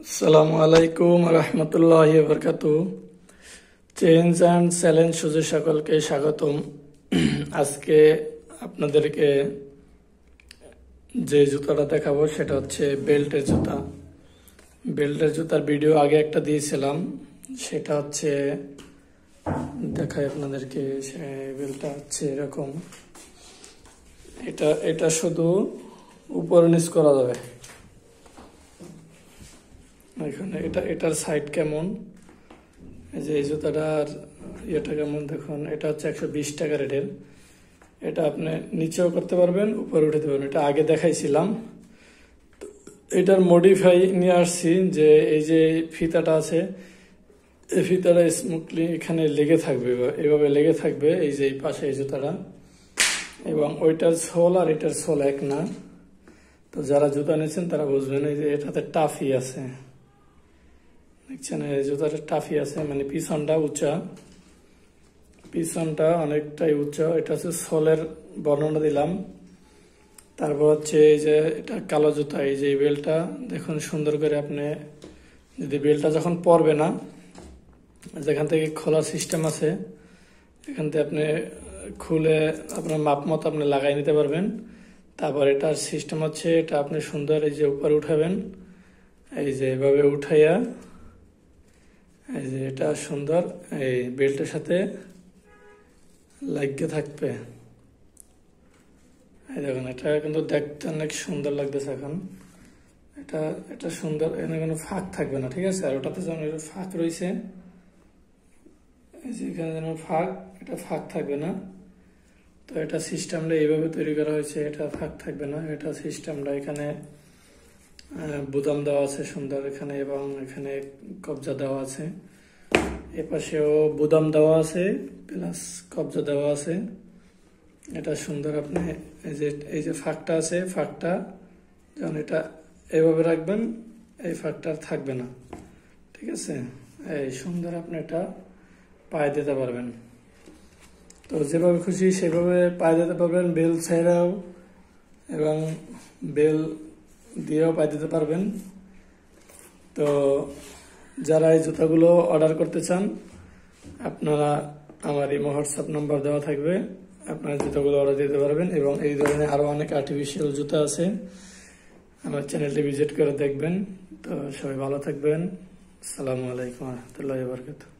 আসসালামু আলাইকুম রহমতুল্লাহি ওয়া বারাকাতুহু। চেঞ্জ অ্যান্ড চ্যালেঞ্জ শুজে সকলকে স্বাগতম। আজকে আপনাদেরকে যে জুতাটা দেখাবো সেটা হচ্ছে বেল্টের জুতা। বেল্টের জুতার ভিডিও আগে একটা দিয়েছিলাম, সেটা হচ্ছে দেখাই আপনাদেরকে। বেল্টটা হচ্ছে এরকম, এটা শুধু উপর নিচ করা যাবে। এখানে এটার সাইড কেমন, এই যে এই জুতাটার ইয়েটা কেমন দেখুন। এটা হচ্ছে 120 টাকা রেটের। এটা আপনি নিচেও করতে পারবেন, উপরে উঠাতে পারবেন। এটা আগে দেখাইছিলাম। এটার মডিফাই নিয়ে আসছি, যে এই যে ফিতাটা আছে, এই ফিতাটা স্মুথলি এখানে লেগে থাকবে, এভাবে লেগে থাকবে এই যে এই পাশে এই জুতাটা। এবং ওইটার সোল আর এটার সোল এক না। তো যারা জুতা নিয়েছেন তারা বুঝবেন। এই যে এটাতে টাফি আছে, দেখছেন এই জুতাটা টাফি আছে, মানে পিছনটা উঁচা, পিছনটা অনেকটাই উঁচা। এটা হচ্ছে সোলের বর্ণনা দিলাম। তারপর হচ্ছে এই যে এটা কালো জুতা, এই যে বেল্টটা দেখুন সুন্দর করে। আপনি যদি বেল্টটা যখন পরবে না, যেখান থেকে খোলার সিস্টেম আছে, এখান থেকে আপনি খুলে আপনার মাপ মতো আপনি লাগাই নিতে পারবেন। তারপর এটার সিস্টেম হচ্ছে, এটা আপনি সুন্দর এই যে উপরে উঠাবেন, এই যে এভাবে উঠাইয়া এই যে এটা সুন্দর এই বেল্টের সাথে লাগিয়ে থাকবে। এই দেখুন, এটা কিন্তু দেখতে অনেক সুন্দর লাগতেছে এখন। এটা সুন্দর, এখানে কোনো ফাঁক থাকবে না, ঠিক আছে। আর ওটাতে যেমন ফাঁক রয়েছে, এই যে এখানে যেন ফাঁক, এটা ফাঁক থাকবে না। তো এটা সিস্টেমটা এইভাবে তৈরি করা হয়েছে, এটা ফাঁক থাকবে না। এটা সিস্টেমটা এখানে বুতাম দেওয়া আছে সুন্দর এখানে, এবং এখানে কবজা দেওয়া আছে। এপাশেও বুদাম দেওয়া আছে, প্লাস কবজা দেওয়া আছে। এটা সুন্দর। আপনি এই যে ফাঁকটা আছে, ফাঁকটা যেমন এটা এভাবে রাখবেন, এই ফাঁকটা থাকবে না, ঠিক আছে। এই সুন্দর আপনি এটা পায়ে দিতে পারবেন। তো যেভাবে খুশি সেভাবে পায়ে দিতে পারবেন, বেল ছাইড়াও এবং বেল দিয়েও পায়ে দিতে পারবেন। তো যারা এই জুতাগুলো অর্ডার করতে চান, আপনারা আমার এই হোয়াটসঅ্যাপ নাম্বার দেওয়া থাকবে, আপনারা জুতাগুলো অর্ডার দিতে পারবেন। এবং এই ধরনের আরো অনেক আর্টিফিশিয়াল জুতা আছে, আমার চ্যানেলটি ভিজিট করে দেখবেন। তো সবাই ভালো থাকবেন। আসসালামু আলাইকুম রহমতুল্লাহি ওয়া বারাকাতুহু।